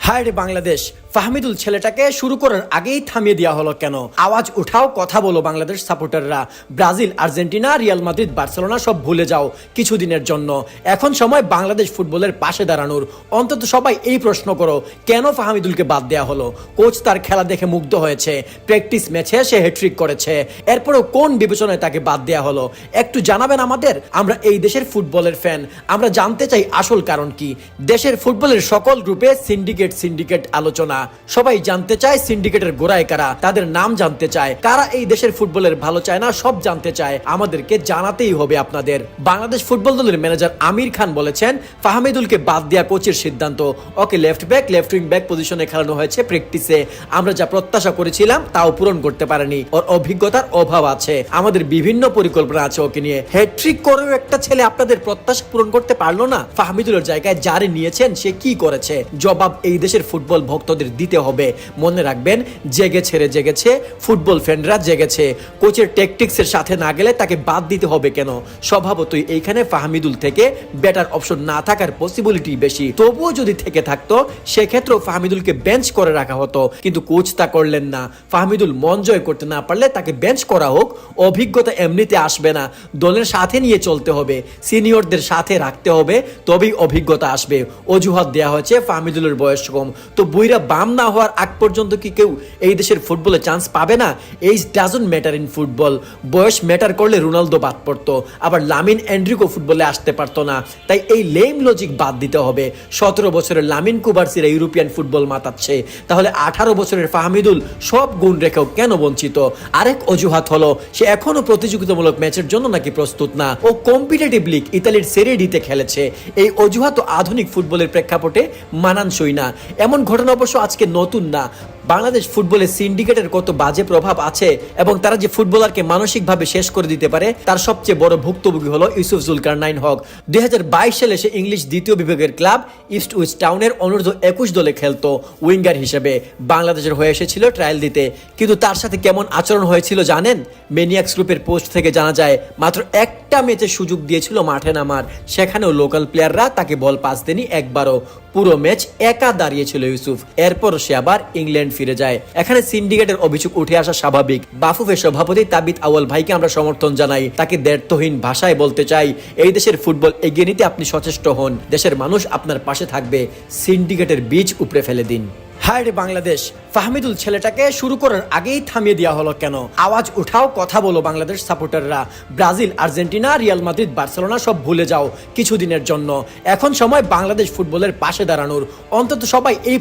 হায় রে বাংলাদেশ, ফাহমিদুল ছেলেটাকে শুরু করার আগেই থামিয়ে দেওয়া হলো কেন? আওয়াজ উঠাও, কথা বলো বাংলাদেশ সাপোর্টাররা। Brazil, Argentina, Real Madrid, Barcelona সব ভুলে যাও কিছুদিনের জন্য। এখন সময় বাংলাদেশ ফুটবলের পাশে দাঁড়ানোর। অন্তত সবাই এই প্রশ্ন করো, কেন ফাহমিদুলকে বাদ দেওয়া হলো? কোচ তার খেলা দেখে মুগ্ধ হয়েছে, প্র্যাকটিস ম্যাচে সে হ্যাট্রিক করেছে, এরপরেও কোন বিবেচনায় তাকে বাদ দেওয়া হলো একটু জানাবেন আমাদের। আমরা এই দেশের ফুটবলের ফ্যান, আমরা জানতে চাই আসল কারণ কি। দেশের ফুটবলের সকল গ্রুপে সিন্ডিকেট আলোচনা, সবাই জানতে চায় সিন্ডিকেটের গোড়ায় কারা, তাদের নাম জানতে চায়, কারা এই দেশের ফুটবলের ভালো চায় না সব জানতে চায়। আমাদেরকে জানাতেই হবে আপনাদের। বাংলাদেশ ফুটবল দলের ম্যানেজার আমির খান বলেছেন ফাহমিদুলকে বাদ দেওয়া কোচের সিদ্ধান্ত। ওকে left back, left wing back পজিশনে খেলানো হয়েছে প্র্যাকটিসে। আমরা যা প্রত্যাশা করেছিলাম তাও পূরণ করতে পারেনি, ওর অভিজ্ঞতার অভাব আছে, আমাদের বিভিন্ন পরিকল্পনা আছে ওকে নিয়ে। হ্যাট্রিক করেও একটা ছেলে আপনাদের প্রত্যাশা পূরণ করতে পারলো না। ফাহমিদুলের জায়গায় যারে নিয়েছেন সে কি করেছে, জবাব এই দেশের ফুটবল ভক্তদের দিতে হবে। মনে রাখবেন, জেগেছে ফুটবল ফ্যানরা, জেগেছে। কোচের ট্যাকটিক্সের সাথে না গেলে তাকে বাদ দিতে হবে কেন? স্বভাবতই এইখানে ফাহমিদুল থেকে বেটার অপশন না থাকার পসিবিলিটি বেশি। তবুও যদি থেকে থাকতো সেক্ষেত্রেও ফাহমিদুলকে বেঞ্চ করে রাখা হতো, কিন্তু কোচ তা করলেন না। ফাহমিদুল মন জয় করতে না পারলে তাকে বেঞ্চ করা হোক, অভিজ্ঞতা এমনিতে আসবে না, দলের সাথে নিয়ে চলতে হবে, সিনিয়রদের সাথে রাখতে হবে, তবেই অভিজ্ঞতা আসবে। অজুহাত দেওয়া হয়েছে ফাহমিদুলের বয়স কম, তো বুইরা বাম না হওয়ার আগ পর্যন্ত কি কেউ এই দেশের ফুটবলে চান্স পাবে না? Age doesn't matter in football. বয়স ম্যাটার করলে রোনালদো বাদ পড়তো, আবার লামিন এন্ড্রিকো ফুটবলে আসতে পারতো না। তাই এই লেম লজিক বাদ দিতে হবে। 17 বছরের লামিন কুবারসিরা ইউরোপিয়ান ফুটবল মাতাচ্ছে, তাহলে 18 বছরের ফাহমিদুল সব গুণ রেখেও কেন বঞ্চিত? আরেক অজুহাত হলো সে এখনো প্রতিযোগিতামূলক ম্যাচের জন্য নাকি প্রস্তুত না, ও কম্পিটিটিভ লিগ ইতালির সেrie ডিতে খেলেছে। এই অজুহাত আধুনিক ফুটবলের প্রেক্ষাপটে মানানসই না। এমন ঘটনা অবশ্য আজকে নতুন না। বাংলাদেশ ফুটবলে সিন্ডিকেটের কত বাজে প্রভাব আছে এবং তারা যে ফুটবলারকে মানসিকভাবে শেষ করে দিতে পারে তার সবচেয়ে বড় ভুক্তভোগী হলো ইউসুফ জুলকারনাইন হক। 2022 সালে সে ইংলিশ দ্বিতীয় বিভাগের ক্লাব ইপসউইচ টাউনের অনূর্ধ্ব 21 দলে খেলতো উইঙ্গার হিসেবে। বাংলাদেশের হয়ে এসেছিল ট্রায়াল দিতে, কিন্তু তার সাথে কেমন আচরণ হয়েছিল জানেন? ম্যানিয়াক্স গ্রুপের পোস্ট থেকে জানা যায় মাত্র একটা ম্যাচের সুযোগ দিয়েছিল মাঠে নামার, সেখানেও লোকাল প্লেয়াররা তাকে বল পাস দেনি একবারও। পুরো ম্যাচ একা দাঁড়িয়েছিল ইউসুফ, এরপর সে আবার ইংল্যান্ড ফিরে যায়। এখানে সিন্ডিকেটের অভিযোগ উঠে আসা স্বাভাবিক। বাফুফের সভাপতি তাবিত আউয়াল ভাইকে আমরা সমর্থন জানাই, তাকে দ্ব্যর্থহীন ভাষায় বলতে চাই, এই দেশের ফুটবল এগিয়ে নিতে আপনি সচেষ্ট হন, দেশের মানুষ আপনার পাশে থাকবে, সিন্ডিকেটের বীজ উপড়ে ফেলে দিন। হায় রে বাংলাদেশ, ফাহমিদুল ছেলেটাকে শুরু করার আগেই থামিয়ে দেওয়া হলো কেন? আওয়াজ উঠাও, কথা বলো বাংলাদেশ সাপোর্টাররা। Brazil, Argentina, Real Madrid, Barcelona সব ভুলে যাও কিছুদিনের জন্য। এখন সময় বাংলাদেশ ফুটবলের পাশে দাঁড়ানোর। অন্তত সবাই এই